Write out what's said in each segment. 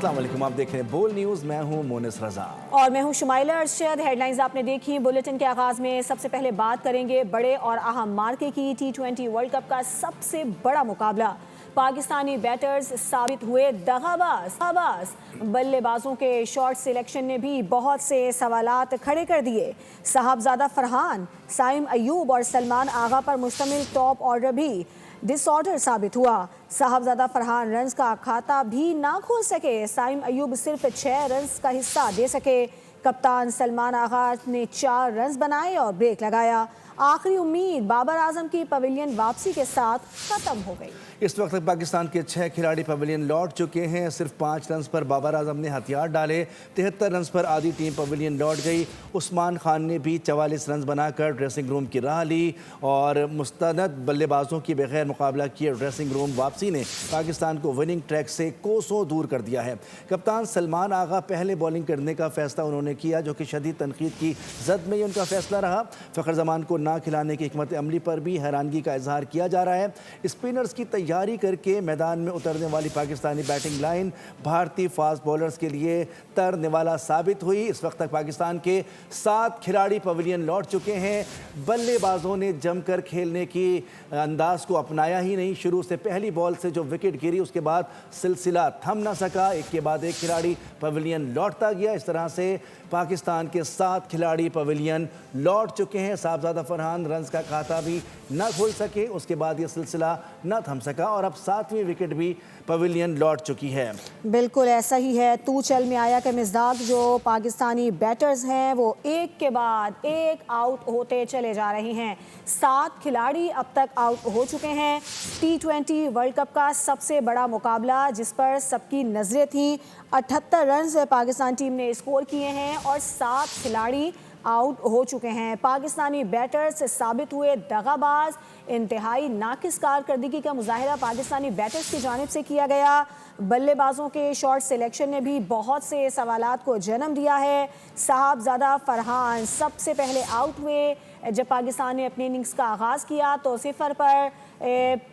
अस्सलाम वालेकुम, आप देख रहे हैं बोल न्यूज़। मैं हूं मोनिस रजा और मैं हूं शुमाइला अरशद। हेडलाइंस आपने देखी। बुलेटिन के आगाज में सबसे पहले बात करेंगे बड़े और अहम मार्के की। T20 वर्ल्ड कप का सबसे बड़ा मुकाबला। पाकिस्तानी बैटर्स साबित हुए दगाबाज। बल्लेबाजों के शॉट सिलेक्शन ने भी बहुत से सवालात खड़े कर दिए। साहबजादा फरहान, साइम अयूब और सलमान आगा पर मुश्तमिल टॉप ऑर्डर भी डिसऑर्डर साबित हुआ। साहबजादा फरहान रन्स का खाता भी ना खोल सके। साइम अयूब सिर्फ 6 रन्स का हिस्सा दे सके। कप्तान सलमान आगा ने 4 रन्स बनाए और ब्रेक लगाया। आखिरी उम्मीद बाबर आजम की पवेलियन वापसी के साथ खत्म हो गई। इस वक्त तक पाकिस्तान के 6 खिलाड़ी पवेलियन लौट चुके हैं। सिर्फ 5 रन पर बाबर आजम ने हथियार डाले। 73 रन पर आधी टीम पवेलियन लौट गई। उस्मान खान ने भी 44 रन बनाकर ड्रेसिंग रूम की राह ली और मुस्तनद बल्लेबाजों की बगैर मुकाबला किए ड्रेसिंग रूम वापसी ने पाकिस्तान को विनिंग ट्रैक से कोसों दूर कर दिया है। कप्तान सलमान आगा पहले बॉलिंग करने का फैसला उन्होंने किया, जो कि शदीद तनकीद की जद में ही उनका फैसला रहा। फ़खर जमान को ना खिलाने की हिकमत अमली पर भी हैरानगी का इजहार किया जा रहा है। स्पिनर्स की तैयारी करके मैदान में उतरने वाली पाकिस्तानी बैटिंग लाइन भारतीय फास्ट बॉलर्स के लिए तरने वाला साबित हुई। इस वक्त तक पाकिस्तान के 7 खिलाड़ी पवेलियन लौट चुके हैं। बल्लेबाजों ने जमकर खेलने की अंदाज को अपनाया ही नहीं। शुरू से पहली बॉल से जो विकेट गिरी, उसके बाद सिलसिला थम ना सका। एक के बाद एक खिलाड़ी पवेलियन लौटता गया। इस तरह से पाकिस्तान के 7 खिलाड़ी पवेलियन लौट चुके हैं। साहबजादा फरहान रन्स का खाता भी न खोल सके, उसके बाद ये सिलसिला न थम सका और अब 7वीं विकेट भी पवेलियन लौट चुकी है। बिल्कुल ऐसा ही है। तू चल में आया के मिज़दाक जो पाकिस्तानी बैटर्स हैं वो एक के बाद एक आउट होते चले जा रहे हैं। 7 खिलाड़ी अब तक आउट हो चुके हैं। T20 वर्ल्ड कप का सबसे बड़ा मुकाबला जिस पर सबकी नजरें थीं। 78 रन पाकिस्तान टीम ने स्कोर किए हैं और 7 खिलाड़ी आउट हो चुके हैं। पाकिस्तानी बैटर्स साबित हुए दगाबाज। इंतहाई नाकिस कारकर्दगी का मुजाहिरा पाकिस्तानी बैटर्स की जानिब से किया गया। बल्लेबाजों के शॉट सिलेक्शन ने भी बहुत से सवालात को जन्म दिया है। साहबजादा फरहान सबसे पहले आउट हुए। जब पाकिस्तान ने अपनी इनिंग्स का आगाज़ किया तो 0 पर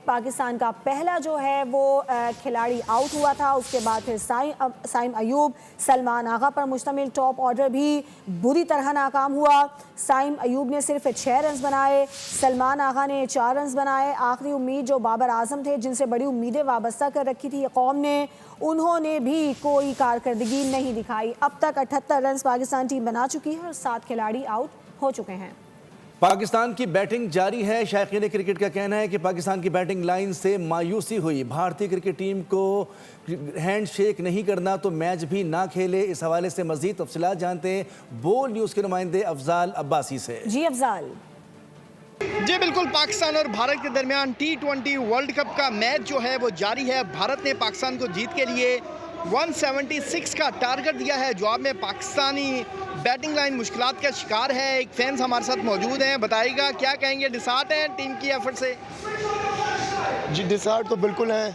पाकिस्तान का पहला जो है वो खिलाड़ी आउट हुआ था। उसके बाद फिर साइम अयूब, सलमान आगा पर मुश्तमिल टॉप ऑर्डर भी बुरी तरह नाकाम हुआ। साइम अयूब ने सिर्फ 6 रन बनाए, सलमान आगा ने 4 रन बनाए। आखिरी उम्मीद जो बाबर आजम थे, जिनसे बड़ी उम्मीदें वाबस्ता कर रखी थी कौम ने, उन्होंने भी कोई कारकर्दगी नहीं दिखाई। अब तक 78 रन पाकिस्तान टीम बना चुकी है और 7 खिलाड़ी आउट हो चुके हैं। पाकिस्तान की बैटिंग जारी है। शायकीन क्रिकेट का कहना है कि पाकिस्तान की बैटिंग लाइन से मायूसी हुई। भारतीय क्रिकेट टीम को हैंड शेक नहीं करना तो मैच भी ना खेले। इस हवाले से मजीद तफसीलात जानते हैं बोल न्यूज़ के नुमाइंदे अफजाल अब्बासी से। जी अफजाल। जी बिल्कुल, पाकिस्तान और भारत के दरमियान T20 वर्ल्ड कप का मैच जो है वो जारी है। भारत ने पाकिस्तान को जीत के लिए 176 का टारगेट दिया है। जवाब में पाकिस्तानी बैटिंग लाइन मुश्किलात का शिकार है। एक फैंस हमारे साथ मौजूद हैं, बताइएगा क्या कहेंगे, डिसहार्ट हैं टीम की एफर्ट से? जी डिसहार्ट तो बिल्कुल हैं।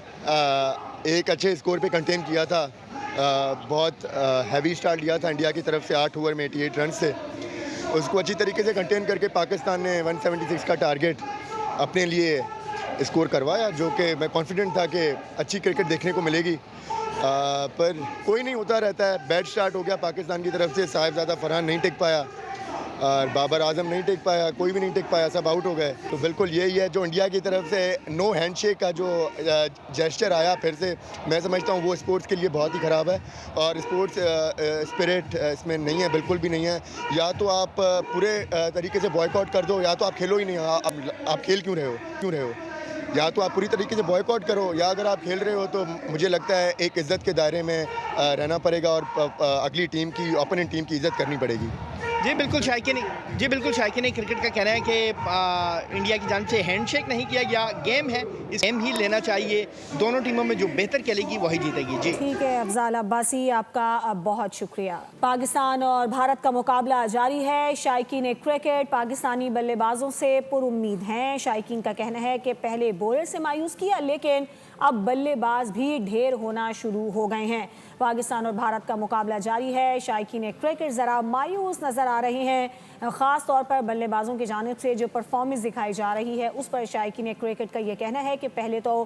एक अच्छे स्कोर पे कंटेन किया था। बहुत हैवी स्टार्ट लिया था इंडिया की तरफ से 8 ओवर में 88 रन से। उसको अच्छी तरीके से कंटेन करके पाकिस्तान ने 176 का टारगेट अपने लिए स्कोर करवाया, जो कि मैं कॉन्फिडेंट था कि अच्छी क्रिकेट देखने को मिलेगी। पर कोई नहीं, होता रहता है। बैड स्टार्ट हो गया पाकिस्तान की तरफ से। साहिबजादा फरहान नहीं टिक पाया और बाबर आजम नहीं टिक पाया, कोई भी नहीं टिक पाया, सब आउट हो गए। तो बिल्कुल यही है जो इंडिया की तरफ से नो हैंडशेक का जो जेस्चर आया फिर से, मैं समझता हूँ वो स्पोर्ट्स के लिए बहुत ही ख़राब है और स्पोर्ट्स स्पिरिट इसमें नहीं है, बिल्कुल भी नहीं है। या तो आप पूरे तरीके से बॉयकॉट कर दो, या तो आप खेलो ही नहीं। आप खेल क्यों रहे हो? या तो आप पूरी तरीके से बॉयकॉट करो, या अगर आप खेल रहे हो तो मुझे लगता है एक इज़्ज़त के दायरे में रहना पड़ेगा और अगली टीम की, ओपोनेंट टीम की इज़्ज़त करनी पड़ेगी। जी बिल्कुल शायकीन क्रिकेट का कहना है कि इंडिया की जानिब से हैंडशेक नहीं किया गया। गेम है, इस गेम ही लेना चाहिए। दोनों टीमों में जो बेहतर खेलेगी वही जीतेगी। जी ठीक है अफजाल अब्बासी, आपका बहुत शुक्रिया। पाकिस्तान और भारत का मुकाबला जारी है। शायकीन क्रिकेट पाकिस्तानी बल्लेबाजों से पुरुम्मीद हैं। शायकीन का कहना है कि पहले बॉलर से मायूस किया, लेकिन अब बल्लेबाज भी ढेर होना शुरू हो गए हैं। पाकिस्तान और भारत का मुकाबला जारी है। शायकीन क्रिकेट ज़रा मायूस नजर आ रही हैं। ख़ास तौर पर बल्लेबाजों की जानिब से जो परफॉर्मेंस दिखाई जा रही है उस पर शायकीन क्रिकेट का ये कहना है कि पहले तो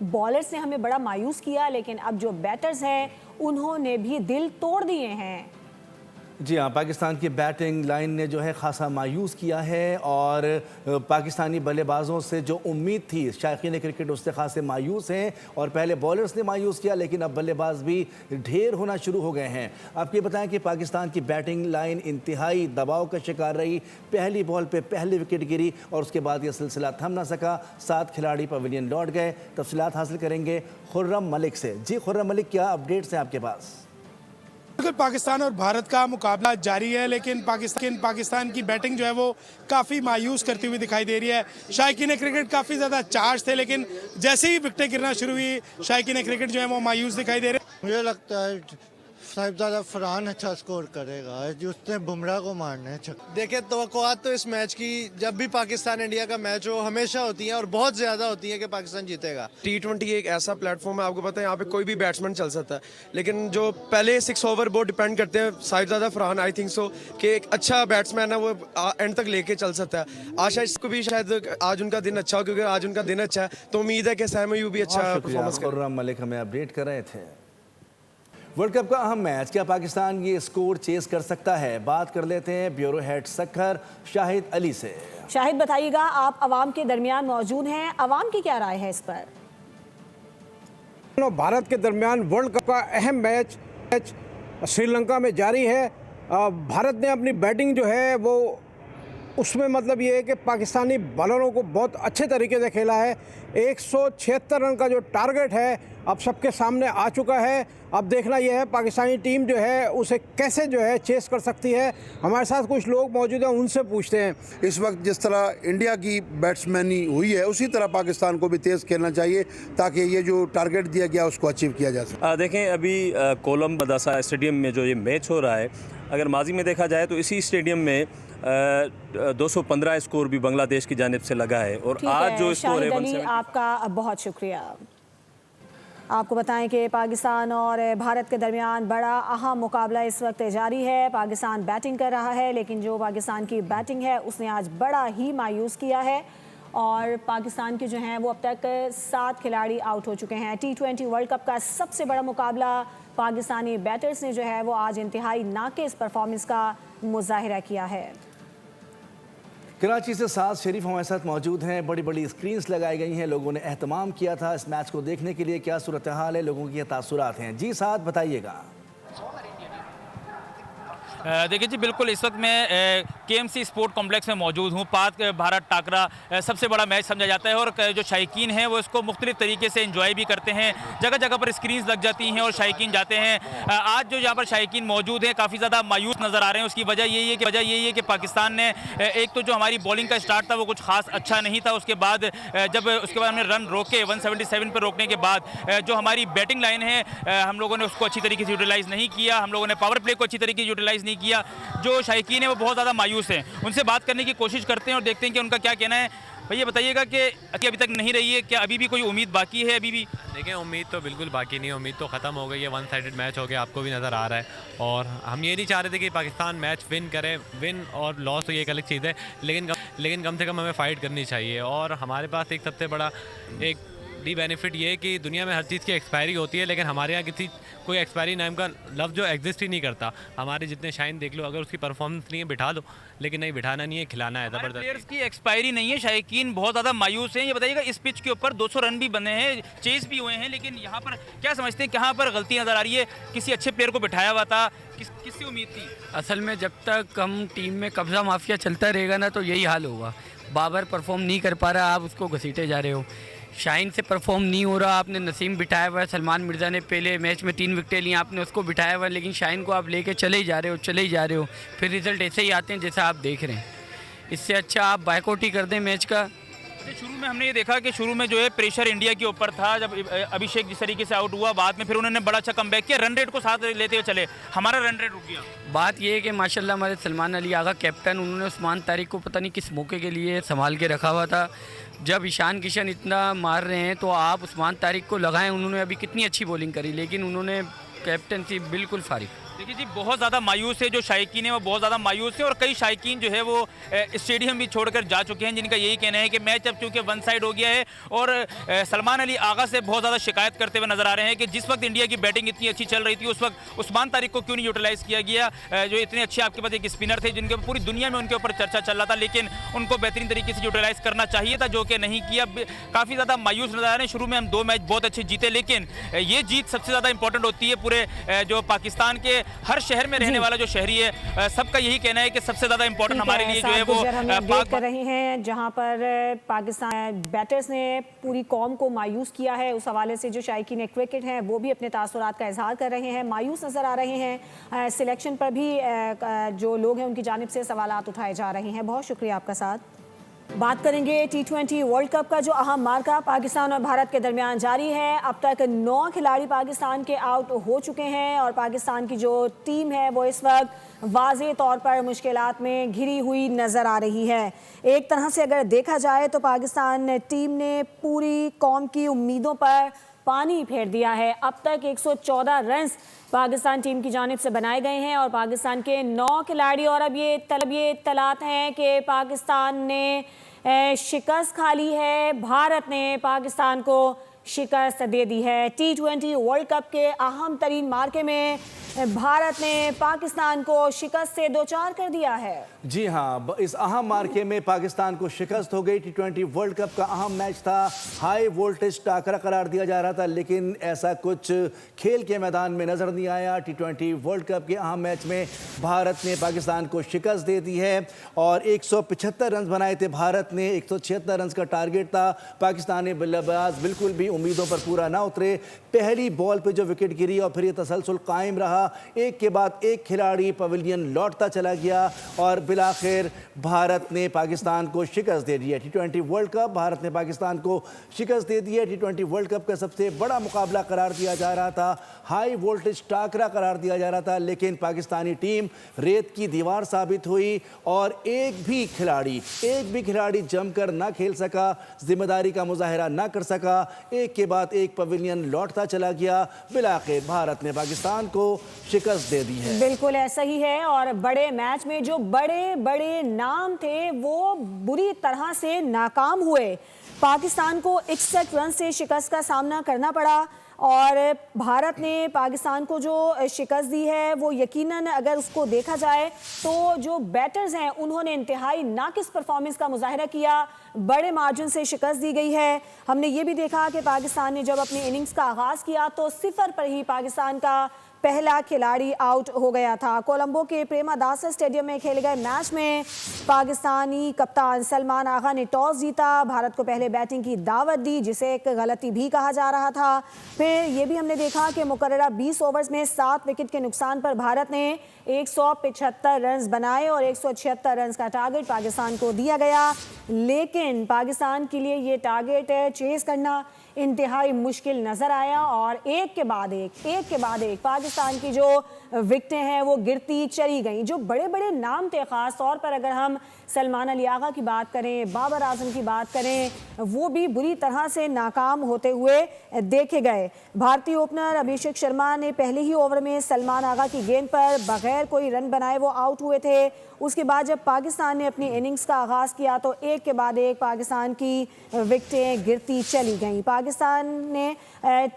बॉलर्स ने हमें बड़ा मायूस किया, लेकिन अब जो बैटर्स हैं उन्होंने भी दिल तोड़ दिए हैं। जी हाँ, पाकिस्तान की बैटिंग लाइन ने जो है खासा मायूस किया है और पाकिस्तानी बल्लेबाजों से जो उम्मीद थी शायकीन क्रिकेट उससे खासे मायूस हैं और पहले बॉलर्स ने मायूस किया, लेकिन अब बल्लेबाज भी ढेर होना शुरू हो गए हैं। आपको ये बताएं कि पाकिस्तान की बैटिंग लाइन इंतहाई दबाव का शिकार रही। पहली बॉल पे पहली विकेट गिरी और उसके बाद यह सिलसिला थम ना सका। 7 खिलाड़ी पवेलियन लौट गए। तफसीलात हासिल करेंगे खुर्रम मलिक से। जी खुर्रम मलिक, क्या अपडेट्स हैं आपके पास? बिल्कुल, पाकिस्तान और भारत का मुकाबला जारी है, लेकिन पाकिस्तान की बैटिंग जो है वो काफ़ी मायूस करती हुई दिखाई दे रही है। शायकीन क्रिकेट काफ़ी ज़्यादा चार्ज थे, लेकिन जैसे ही विकेटें गिरना शुरू हुई शायकीन क्रिकेट जो है वो मायूस दिखाई दे रहे। मुझे लगता है साहिबजादा फरहान अच्छा स्कोर करेगा, उसने बुमराह को मारना है छक्का। देखिए, तवक्कुआत तो इस मैच की जब भी पाकिस्तान इंडिया का मैच हो हमेशा होती हैं और बहुत ज़्यादा होती हैं कि पाकिस्तान जीतेगा। T20 एक ऐसा प्लेटफॉर्म है, आपको पता है यहाँ पे कोई भी बैट्समैन चल सकता है, लेकिन जो पहले 6 ओवर वो डिपेंड करते हैं Sahibzada Farhan, I think so कि एक अच्छा बैट्समैन है वो एंड तक लेके चल सकता है। आशा इसको भी शायद आज उनका दिन अच्छा हो, क्योंकि आज उनका दिन अच्छा है, तो उम्मीद है कि सहम अयूब भी अच्छा परफॉर्मेंस करें। खुर्रम मलिक हमें अपडेट कर रहे थे। वर्ल्ड कप का अहम मैच, क्या पाकिस्तान ये स्कोर चेस कर सकता है? बात कर लेते हैं ब्यूरो हेड सक्खर शाहिद अली से। शाहिद, बताइएगा, आप अवाम के दरमियान मौजूद हैं, अवाम की क्या राय है इस पर? भारत के दरमियान वर्ल्ड कप का अहम मैच श्रीलंका में जारी है। भारत ने अपनी बैटिंग जो है वो उसमें मतलब ये है कि पाकिस्तानी बॉलरों को बहुत अच्छे तरीके से खेला है। 176 रन का जो टारगेट है अब सबके सामने आ चुका है। अब देखना यह है पाकिस्तानी टीम जो है उसे कैसे जो है चेस कर सकती है। हमारे साथ कुछ लोग मौजूद हैं, उनसे पूछते हैं। इस वक्त जिस तरह इंडिया की बैट्समैनी हुई है उसी तरह पाकिस्तान को भी तेज़ खेलना चाहिए ताकि ये जो टारगेट दिया गया उसको अचीव किया जा सके। देखें, अभी कोलंबो मदरसा स्टेडियम में जो ये मैच हो रहा है, अगर माजी में देखा जाए तो इसी स्टेडियम में 215 स्कोर भी बांग्लादेश की जानिब से लगा है और आज जो स्कोर है 170। आपका बहुत शुक्रिया। आपको बताएं कि पाकिस्तान और भारत के दरमियान बड़ा अहम मुकाबला इस वक्त जारी है। पाकिस्तान बैटिंग कर रहा है, लेकिन जो पाकिस्तान की बैटिंग है उसने आज बड़ा ही मायूस किया है और पाकिस्तान के जो हैं वो अब तक 7 खिलाड़ी आउट हो चुके हैं। T20 वर्ल्ड कप का सबसे बड़ा मुकाबला पाकिस्तानी बैटर्स ने जो है वो आज इंतहाई नाक़िस परफॉर्मेंस का मुजाहिरा किया है। कराची से साद शरीफ हमारे साथ मौजूद हैं। बड़ी बड़ी स्क्रीन्स लगाई गई हैं, लोगों ने एहतमाम किया था इस मैच को देखने के लिए। क्या सूरत हाल है, लोगों के तासुरात हैं? जी साद, बताइएगा। देखिए जी, बिल्कुल इस वक्त मैं KMC स्पोर्ट कॉम्प्लेक्स में मौजूद हूँ। पाक भारत टाकरा सबसे बड़ा मैच समझा जाता है और जो शायकीन हैं वो इसको मुख्तलिफ तरीके से एंजॉय भी करते हैं। जगह जगह पर स्क्रीन्स लग जाती हैं और शायकीन जाते हैं। आज जो यहाँ पर शायकीन मौजूद हैं काफ़ी ज़्यादा मायूस नज़र आ रहे हैं। उसकी वजह यही है कि पाकिस्तान ने एक तो जो हमारी बॉलिंग का स्टार्ट था वो कुछ खास अच्छा नहीं था। उसके बाद हमने रन रोके 177 पर रोकने के बाद जो हमारी बैटिंग लाइन है हम लोगों ने उसको अच्छी तरीके से यूटिलाइज़ नहीं किया। हम लोगों ने पावर प्ले को अच्छी तरीके से यूटिलाइज़ किया। जो शायकीन है वो बहुत ज़्यादा मायूस हैं। उनसे बात करने की कोशिश करते हैं और देखते हैं कि उनका क्या कहना है। भैया बताइएगा कि अभी तक नहीं रही है, क्या अभी भी कोई उम्मीद बाकी है? अभी भी देखिए, उम्मीद तो बिल्कुल बाकी नहीं है, उम्मीद तो ख़त्म हो गई है। 1 साइडेड मैच हो गया, आपको भी नज़र आ रहा है। और हम ये नहीं चाह रहे थे कि पाकिस्तान मैच विन करे। विन और लॉस तो ये एक अलग चीज़ है, लेकिन कम से कम हमें फ़ाइट करनी चाहिए। और हमारे पास एक सबसे बड़ा एक बेनिफिट ये है कि दुनिया में हर चीज़ की एक्सपायरी होती है, लेकिन हमारे यहाँ कोई एक्सपायरी नाम का लफ्ज़ जो एग्जिस्ट ही नहीं करता। हमारे जितने शाइन देख लो, अगर उसकी परफॉर्मेंस नहीं है बिठा दो, लेकिन नहीं, बिठाना नहीं है, खिलाना है ज़बरदस्त। प्लेयर्स की एक्सपायरी नहीं है, शायकीन बहुत ज़्यादा मायूस हैं। ये बताइएगा, इस पिच के ऊपर 200 रन भी बने हैं, चेस भी हुए हैं, लेकिन यहाँ पर क्या समझते हैं कहाँ पर गलती नज़र आ रही है? किसी अच्छे प्लेयर को बिठाया हुआ था, किससे उम्मीद थी? असल में जब तक हम टीम में कब्जा माफिया चलता रहेगा ना तो यही हाल होगा। बाबर परफॉर्म नहीं कर पा रहा, आप उसको घसीटे जा रहे हो। शाहीन से परफॉर्म नहीं हो रहा, आपने नसीम बिठाया हुआ है। सलमान मिर्ज़ा ने पहले मैच में 3 विकेटें ली, आपने उसको बिठाया हुआ है, लेकिन शाहीन को आप लेके चले ही जा रहे हो। फिर रिज़ल्ट ऐसे ही आते हैं जैसा आप देख रहे हैं। इससे अच्छा आप बायकॉट ही कर दें मैच का। शुरू में हमने ये देखा कि शुरू में जो है प्रेशर इंडिया के ऊपर था, जब अभिषेक जिस तरीके से आउट हुआ, बाद में फिर उन्होंने बड़ा अच्छा कमबैक किया, रन रेट को साथ लेते हुए चले, हमारा रन रेट रुक गया। बात ये है कि माशाल्लाह हमारे सलमान अली आगा कैप्टन, उन्होंने उस्मान तारिक को पता नहीं किस मौके के लिए संभाल के रखा हुआ था। जब ईशान किशन इतना मार रहे हैं तो आप उस्मान तारिक को लगाएं। उन्होंने अभी कितनी अच्छी बॉलिंग करी, लेकिन उन्होंने कैप्टनसी बिल्कुल फारिग। देखिए जी, बहुत ज़्यादा मायूस है जो शायकीन है, वो बहुत ज़्यादा मायूस है और कई शायकीन जो है वो स्टेडियम भी छोड़कर जा चुके हैं, जिनका यही कहना है कि मैच अब चूँकि वन साइड हो गया है। और सलमान अली आगा से बहुत ज़्यादा शिकायत करते हुए नजर आ रहे हैं कि जिस वक्त इंडिया की बैटिंग इतनी अच्छी चल रही थी उस वक्त उस्मान तारिक को क्यों नहीं यूटिलाइज़ किया गया, जो इतने अच्छे आपके पास एक स्पिनर थे जिनके पूरी दुनिया में उनके ऊपर चर्चा चल रहा था, लेकिन उनको बेहतरीन तरीके से यूटिलाइज़ करना चाहिए था, जो कि नहीं किया। काफ़ी ज़्यादा मायूस नजर आ रहे हैं। शुरू में हम 2 मैच बहुत अच्छे जीते, लेकिन ये जीत सबसे ज़्यादा इंपॉर्टेंट होती है। पूरे जो पाकिस्तान के हर शहर में रहने वाला जो शहरी है, सबका यही कहना है कि सबसे ज्यादा इंपॉर्टेंट हमारे लिए जो है वो अपडेट कर रहे हैं, जहां पर पाकिस्तान बैटर्स ने पूरी कौम को मायूस किया है। उस हवाले से जो शायकीन क्रिकेट हैं वो भी अपने तासुरात का इजहार कर रहे हैं, मायूस नजर आ रहे हैं। सिलेक्शन पर भी जो लोग हैं उनकी जानिब से सवालात उठाए जा रहे हैं। बहुत शुक्रिया आपका साथ। बात करेंगे T20 वर्ल्ड कप का जो अहम मार्का पाकिस्तान और भारत के दरमियान जारी है। अब तक 9 खिलाड़ी पाकिस्तान के आउट हो चुके हैं और पाकिस्तान की जो टीम है वो इस वक्त वाज़े तौर पर मुश्किलात में घिरी हुई नज़र आ रही है। एक तरह से अगर देखा जाए तो पाकिस्तान टीम ने पूरी कौम की उम्मीदों पर पानी फेर दिया है। अब तक 114 रन पाकिस्तान टीम की जानिब से बनाए गए हैं और पाकिस्तान के 9 खिलाड़ी, और अब ये इत्तलात हैं कि पाकिस्तान ने शिकस्त खा ली है, भारत ने पाकिस्तान को शिकस्त दे दी है। T20 वर्ल्ड कप के अहम तरीन मार्के में भारत ने पाकिस्तान को शिकस्त से दो चार कर दिया है। जी हाँ, इस अहम मार्के में पाकिस्तान को शिकस्त हो गई। T20 वर्ल्ड कप का अहम मैच था, हाई वोल्टेज टाकरा करार दिया जा रहा था, लेकिन ऐसा कुछ खेल के मैदान में नजर नहीं आया। T20 वर्ल्ड कप के अहम मैच में भारत ने पाकिस्तान को शिकस्त दे दी है और 175 रन बनाए थे भारत ने। 176 रन का टारगेट था। पाकिस्तानी बल्लेबाज बिल्कुल भी उम्मीदों पर पूरा ना उतरे। पहली बॉल पे जो विकेट गिरी और फिर ये तसलसल कायम रहा, एक के बाद एक खिलाड़ी पवेलियन लौटता चला गया और बिलाखिर भारत ने पाकिस्तान को शिकस्त दे दी है। T20 वर्ल्ड कप भारत ने पाकिस्तान को शिकस्त दे दी है। T20 वर्ल्ड कप का सबसे बड़ा मुकाबला करार दिया जा रहा था, हाई वोल्टेज टाकरा करार दिया जा रहा था, लेकिन पाकिस्तानी टीम रेत की दीवार साबित हुई और एक भी खिलाड़ी जमकर ना खेल सका, जिम्मेदारी का मुजाहरा ना कर सका। एक के बाद एक पवेलियन लौटता चला गया। बिलाखिर भारत ने पाकिस्तान को शिकस्त दे दी है। बिल्कुल ऐसा ही है और बड़े मैच में जो बड़े बड़े नाम थे वो बुरी तरह से नाकाम हुए। पाकिस्तान को 61 रन से शिकस्त का सामना करना पड़ा और भारत ने पाकिस्तान को जो शिकस्त दी है वो यकीनन अगर उसको देखा जाए तो जो बैटर्स हैं उन्होंने इंतहाई नाकिस परफॉर्मेंस का मुजाहरा किया, बड़े मार्जिन से शिकस्त दी गई है। हमने ये भी देखा कि पाकिस्तान ने जब अपनी इनिंग्स का आगाज़ किया तो 0 पर ही पाकिस्तान का पहला खिलाड़ी आउट हो गया था। कोलंबो के प्रेमादासा स्टेडियम में खेले गए मैच में पाकिस्तानी कप्तान सलमान आगा ने टॉस जीता, भारत को पहले बैटिंग की दावत दी, जिसे एक गलती भी कहा जा रहा था। फिर ये भी हमने देखा कि मुकर्ररा 20 ओवर्स में 7 विकेट के नुकसान पर भारत ने 175 रन बनाए और 176 रन का टारगेट पाकिस्तान को दिया गया, लेकिन पाकिस्तान के लिए ये टारगेट चेस करना इंतहाई मुश्किल नजर आया और एक के बाद एक पाकिस्तान की जो विकेटें हैं वो गिरती चली गईं। जो बड़े बड़े नाम थे, ख़ास तौर पर अगर हम सलमान अली आगा की बात करें, बाबर आजम की बात करें, वो भी बुरी तरह से नाकाम होते हुए देखे गए। भारतीय ओपनर अभिषेक शर्मा ने पहले ही ओवर में सलमान आगा की गेंद पर बगैर कोई रन बनाए वो आउट हुए थे। उसके बाद जब पाकिस्तान ने अपनी इनिंग्स का आगाज़ किया तो एक के बाद एक पाकिस्तान की विकेटें गिरती चली गईं। पाकिस्तान ने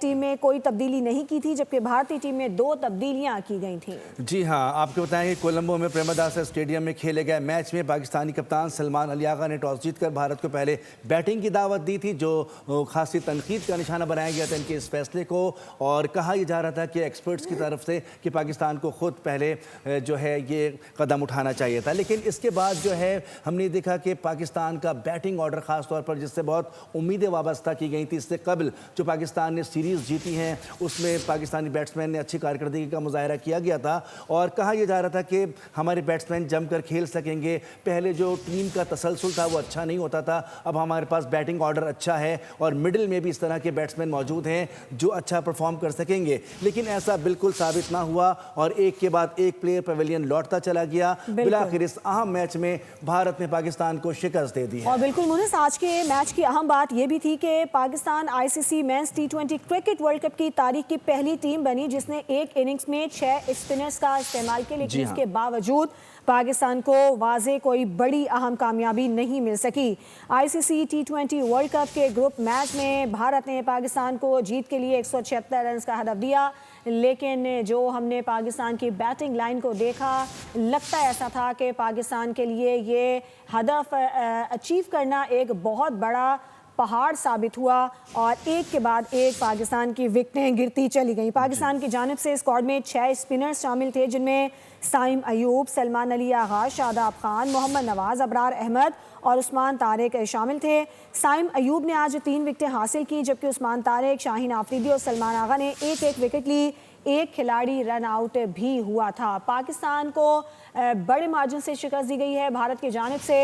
टीम में कोई तब्दीली नहीं की थी, जबकि भारतीय टीम में 2 तब्दीलियां की गई थी। जी हाँ, आपको बताएं कि कोलंबो में प्रेमादासा स्टेडियम में खेले गए मैच में पाकिस्तानी कप्तान सलमान अली आगा ने टॉस जीतकर भारत को पहले बैटिंग की दावत दी थी, जो खासी तनकीद का निशाना बनाया गया था इनके इस फैसले को। और कहा यह जा रहा था कि एक्सपर्ट्स की तरफ से कि पाकिस्तान को खुद पहले जो है ये कदम उठाना चाहिए था, लेकिन इसके बाद जो है हमने देखा कि पाकिस्तान का बैटिंग ऑर्डर ख़ास तौर पर जिससे बहुत उम्मीदें वाबस्ता की गई थी, इससे कबल जो पाकिस्तान ने सीरीज़ जीती हैं उसमें पाकिस्तानी बैट्समैन ने अच्छी कारकर्दगी का मुजाहरा किया गया था और कहा यह जा रहा था कि हमारे बैट्समैन जमकर खेल सकेंगे। पहले जो टीम का तसलसल था वो अच्छा नहीं होता था। अब हमारे पास बैटिंग ऑर्डर अच्छा है और मिडिल में भी इस तरह के बैट्समैन मौजूद हैं जो अच्छा परफॉर्म कर सकेंगे, लेकिन ऐसा बिल्कुल साबित ना हुआ और एक के बाद एक प्लेयर पवेलियन लौटता चला गया। बिलाखिर इस अहम मैच में भारत ने पाकिस्तान को शिकस्त दे दी है। और बिल्कुल मुनिस, आज के मैच की अहम बात यह भी थी कि Pakistan ICC men's T20 cricket world cup की तारीख की पहली टीम बनी जिसने एक इनिंग्स में 6 स्पिनर्स का इस्तेमाल किया, लेकिन इसके बावजूद पाकिस्तान को वाज़े कोई बड़ी अहम कामयाबी नहीं मिल सकी। आईसीसी T20 वर्ल्ड कप के ग्रुप मैच में भारत ने पाकिस्तान को जीत के लिए 176 रन का हदफ दिया, लेकिन जो हमने पाकिस्तान की बैटिंग लाइन को देखा, लगता ऐसा था कि पाकिस्तान के लिए ये हदफ अचीव करना एक बहुत बड़ा पहाड़ साबित हुआ और एक के बाद एक पाकिस्तान की विकेटें गिरती चली गईं। पाकिस्तान की जानिब से स्क्वाड में 6 स्पिनर्स शामिल थे, जिनमें साइम अयूब, सलमान अली आगा, शादाब खान, मोहम्मद नवाज, अबरार अहमद और उस्मान तारिक शामिल थे। साइम अयूब ने आज 3 विकेटें हासिल की, जबकि उस्मान तारिक, शाहीन आफरीदी और सलमान आगा ने एक विकेट ली। एक खिलाड़ी रन आउट भी हुआ था। पाकिस्तान को बड़े मार्जिन से शिकस्त दी गई है। भारत की जानिब से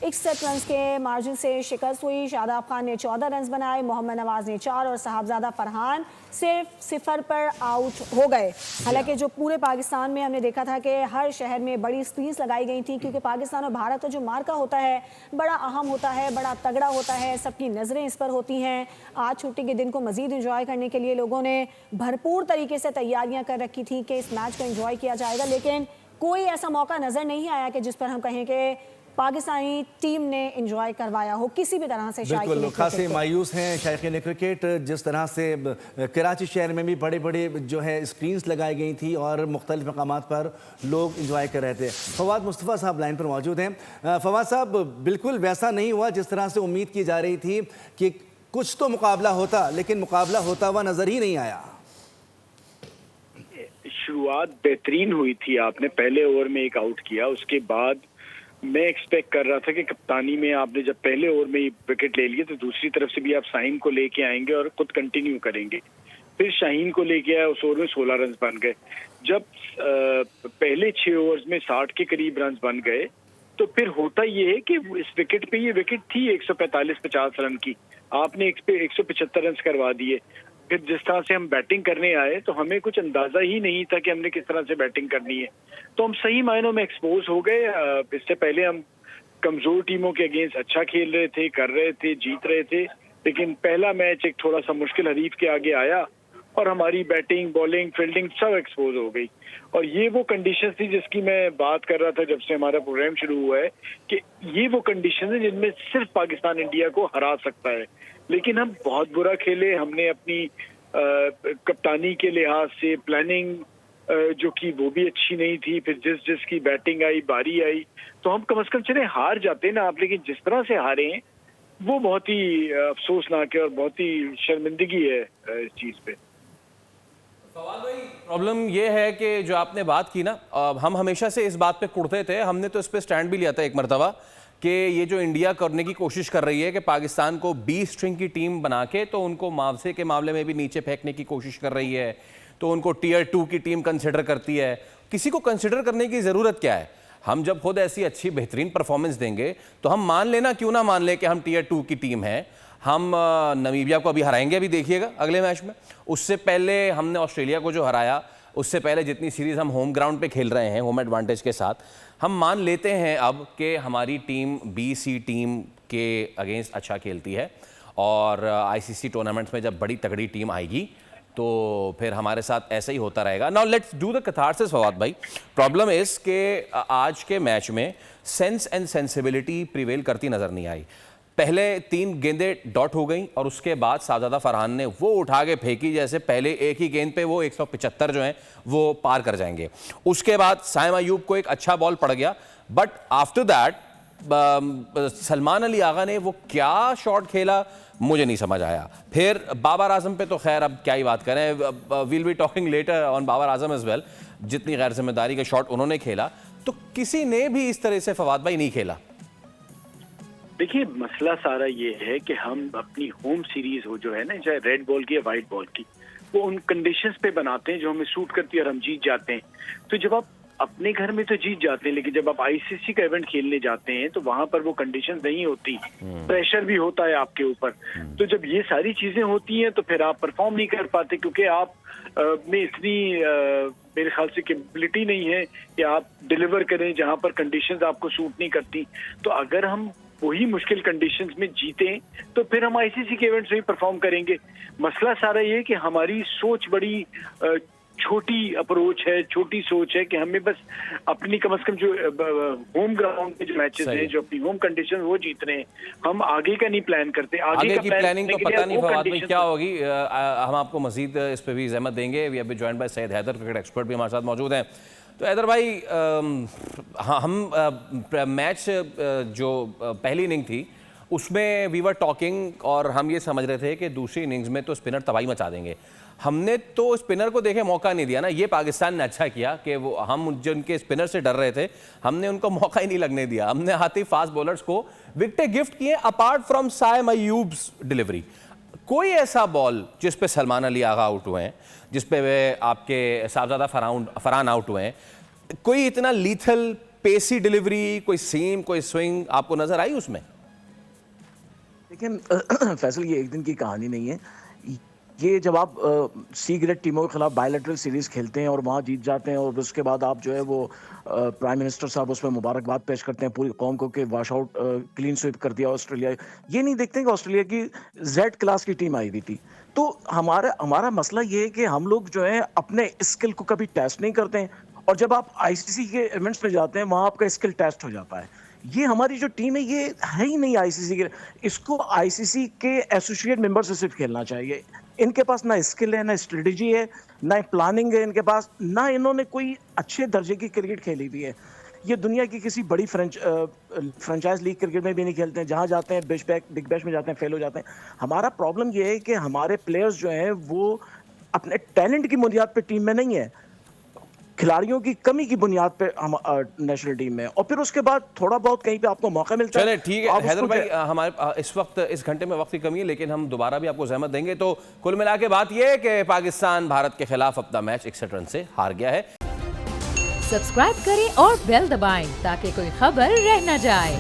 61 रन के मार्जिन से शिकस्त हुई। शादाब खान ने 14 रन बनाए, मोहम्मद नवाज ने 4 और साहबजादा फरहान सिर्फ 0 पर आउट हो गए। हालांकि जो पूरे पाकिस्तान में हमने देखा था कि हर शहर में बड़ी स्क्रीन्स लगाई गई थी, क्योंकि पाकिस्तान और भारत का जो मार्का होता है बड़ा अहम होता है, बड़ा तगड़ा होता है, सबकी नज़रें इस पर होती हैं। आज छुट्टी के दिन को मज़ीद इंजॉय करने के लिए लोगों ने भरपूर तरीके से तैयारियां कर रखी थी कि इस मैच को एंजॉय किया जाएगा, लेकिन कोई ऐसा मौका नज़र नहीं आया कि जिस पर हम कहें कि पाकिस्तानी टीम ने एंजॉय करवाया हो किसी भी तरह से। बिल्कुल खासे मायूस हैं शायकीन क्रिकेट, जिस तरह से कराची शहर में भी बड़े बड़े जो है स्क्रीन्स लगाई गई थी और मुख्तलिफ मकामात पर लोग इंजॉय कर रहे थे। फवाद मुस्तफ़ा साहब लाइन पर मौजूद हैं। फवाद साहब, बिल्कुल वैसा नहीं हुआ जिस तरह से उम्मीद की जा रही थी कि कुछ तो मुकाबला होता, लेकिन मुकाबला होता हुआ नज़र ही नहीं आया। शुरुआत बेहतरीन हुई थी, आपने पहले ओवर में एक आउट किया, उसके बाद मैं एक्सपेक्ट कर रहा था कि कप्तानी में आपने जब पहले ओवर में ही विकेट ले लिए तो दूसरी तरफ से भी आप साइम को लेके आएंगे और खुद कंटिन्यू करेंगे। फिर शाहीन को लेके आए, उस ओवर में 16 रन बन गए। जब पहले 6 ओवर्स में 60 के करीब रन बन गए तो फिर होता ये है कि इस विकेट पे ये विकेट थी 145-50 रन की, आपने 175 रन करवा दिए। फिर जिस तरह से हम बैटिंग करने आए तो हमें कुछ अंदाजा ही नहीं था कि हमने किस तरह से बैटिंग करनी है, तो हम सही मायनों में एक्सपोज हो गए। इससे पहले हम कमजोर टीमों के अगेंस्ट अच्छा खेल रहे थे, कर रहे थे, जीत रहे थे, लेकिन पहला मैच एक थोड़ा सा मुश्किल हरीफ के आगे आया और हमारी बैटिंग, बॉलिंग, फील्डिंग सब एक्सपोज हो गई। और ये वो कंडीशन थी जिसकी मैं बात कर रहा था जब से हमारा प्रोग्राम शुरू हुआ है कि ये वो कंडीशन है जिनमें सिर्फ पाकिस्तान इंडिया को हरा सकता है। लेकिन हम बहुत बुरा खेले, हमने अपनी कप्तानी के लिहाज से प्लानिंग जो की वो भी अच्छी नहीं थी। फिर जिसकी बैटिंग आई, बारी आई, तो हम कम से कम चले हार जाते ना आप, लेकिन जिस तरह से हारे हैं वो बहुत ही अफसोसनाक है और बहुत ही शर्मिंदगी है इस चीज़ पे। प्रॉब्लम ये है कि जो आपने बात की ना, हम हमेशा से इस बात पे कुड़ते थे, हमने तो इस पे स्टैंड भी लिया था एक मरतबा कि ये जो इंडिया करने की कोशिश कर रही है कि पाकिस्तान को 20 स्ट्रिंग की टीम बना के तो उनको मुआवजे के मामले में भी नीचे फेंकने की कोशिश कर रही है, तो उनको टियर 2 की टीम कंसिडर करती है। किसी को कंसिडर करने की ज़रूरत क्या है? हम जब खुद ऐसी अच्छी बेहतरीन परफॉर्मेंस देंगे तो हम मान लेना, क्यों ना मान ले कि हम टियर 2 की टीम है। हम नमीबिया को अभी हराएंगे, अभी देखिएगा अगले मैच में। उससे पहले हमने ऑस्ट्रेलिया को जो हराया, उससे पहले जितनी सीरीज़ हम होम ग्राउंड पे खेल रहे हैं होम एडवांटेज के साथ, हम मान लेते हैं अब कि हमारी टीम BC टीम के अगेंस्ट अच्छा खेलती है और ICC टूर्नामेंट्स में जब बड़ी तगड़ी टीम आएगी तो फिर हमारे साथ ऐसा ही होता रहेगा। Now let's do the catharsis Fawad भाई। प्रॉब्लम इस के आज के मैच में सेंस एंड सेंसिबिलिटी प्रिवेल करती नज़र नहीं आई। पहले 3 गेंदें डॉट हो गई और उसके बाद साहबजादा फरहान ने वो उठा के फेंकी जैसे पहले एक ही गेंद पे वो 175 जो हैं वो पार कर जाएंगे। उसके बाद साइम अयूब को एक अच्छा बॉल पड़ गया, but after that Salman Ali Agha ने वो क्या शॉट खेला मुझे नहीं समझ आया। फिर बाबर आजम पे तो खैर अब क्या ही बात करें, will be talking later on Babar Azam as well, जितनी गैर जिम्मेदारी के शॉट उन्होंने खेला, तो किसी ने भी इस तरह से फवाद भाई नहीं खेला। देखिए, मसला सारा ये है कि हम अपनी होम सीरीज हो जो है ना, चाहे रेड बॉल की या वाइट बॉल की, वो उन कंडीशंस पे बनाते हैं जो हमें सूट करती है और हम जीत जाते हैं। तो जब आप अपने घर में तो जीत जाते हैं, लेकिन जब आप आईसीसी का इवेंट खेलने जाते हैं तो वहां पर वो कंडीशन नहीं होती, प्रेशर भी होता है आपके ऊपर। तो जब ये सारी चीजें होती हैं तो फिर आप परफॉर्म नहीं कर पाते, क्योंकि आप में इतनी मेरे ख्याल से कैपेबिलिटी नहीं है कि आप डिलीवर करें जहां पर कंडीशंस आपको सूट नहीं करती। तो अगर हम वही मुश्किल कंडीशंस में जीते तो फिर हम आईसीसी के इवेंट्स में ही परफॉर्म करेंगे। मसला सारा ये कि हमारी सोच बड़ी छोटी अप्रोच है, छोटी सोच है कि हमें बस अपनी कम से कम जो होम ग्राउंड पे जो मैचेस हैं, जो अपनी होम कंडीशन वो जीत रहे हैं, हम आगे का नहीं प्लान करते। आगे की प्लानिंग तो पता नहीं फवाद भाई क्या होगी। हम आपको मजीद इस पे भी ज़हमत देंगे। We have been joined by Syed Haider, cricket expert भी हमारे साथ मौजूद हैं। तो हैदर भाई, हम मैच जो पहली इनिंग थी उसमें वी वर टॉकिंग और हम ये समझ रहे थे कि दूसरी इनिंग्स में तो स्पिनर तबाही मचा देंगे। हमने तो स्पिनर को देखे मौका नहीं दिया ना। ये पाकिस्तान ने अच्छा किया कि वो हम जिनके स्पिनर से डर रहे थे हमने उनको मौका ही नहीं लगने दिया। हमने हाथी फास्ट बॉलर्स को विकेटें गिफ्ट किए अपार्ट फ्रॉम साइम अयूब्स डिलीवरी। कोई ऐसा बॉल जिस पे सलमान अली आगा आउट हुए हैं, जिस पे वे आपके साहबजादा फरहान आउट हुए हैं, कोई इतना लीथल पेसी डिलीवरी, कोई सीम, कोई स्विंग आपको नजर आई उसमें? लेकिन फैसल ये एक दिन की कहानी नहीं है। ये जब आप सी ग्रेड टीमों के खिलाफ बायलैटरल सीरीज खेलते हैं और वहाँ जीत जाते हैं और उसके बाद आप जो है वो प्राइम मिनिस्टर साहब उसमें मुबारकबाद पेश करते हैं पूरी कौम को कि वॉश आउट क्लीन स्वीप कर दिया ऑस्ट्रेलिया। ये नहीं देखते कि ऑस्ट्रेलिया की जेड क्लास की टीम आई हुई थी। तो हमारा मसला ये है कि हम लोग जो है अपने स्किल को कभी टेस्ट नहीं करते हैं, और जब आप आईसीसी के इवेंट्स में जाते हैं वहाँ आपका स्किल टेस्ट हो जाता है। ये हमारी जो टीम है ये है ही नहीं आईसीसी के, इसको आईसीसी के एसोसिएट मेंबर से सिर्फ खेलना चाहिए। इनके पास ना स्किल है, ना स्ट्रेटजी है, ना प्लानिंग है इनके पास, ना इन्होंने कोई अच्छे दर्जे की क्रिकेट खेली भी है। ये दुनिया की किसी बड़ी फ्रेंचाइज लीग क्रिकेट में भी नहीं खेलते हैं। जहाँ जाते हैं बिग बैश में जाते हैं, फेल हो जाते हैं। हमारा प्रॉब्लम ये है कि हमारे प्लेयर्स जो हैं वो अपने टैलेंट की बुनियाद पे टीम में नहीं है, खिलाड़ियों की कमी की बुनियाद पे हम नेशनल टीम में, और फिर उसके बाद थोड़ा बहुत कहीं पे आपको मौका मिलता है। चले ठीक है हैदर भाई, हमारे इस वक्त इस घंटे में वक्त की कमी है, लेकिन हम दोबारा भी आपको ज़हमत देंगे। तो कुल मिला के बात यह है कि पाकिस्तान भारत के खिलाफ अपना मैच 61 रन से हार गया है। सब्सक्राइब करें और बेल दबाएं ताकि कोई खबर रह न जाए।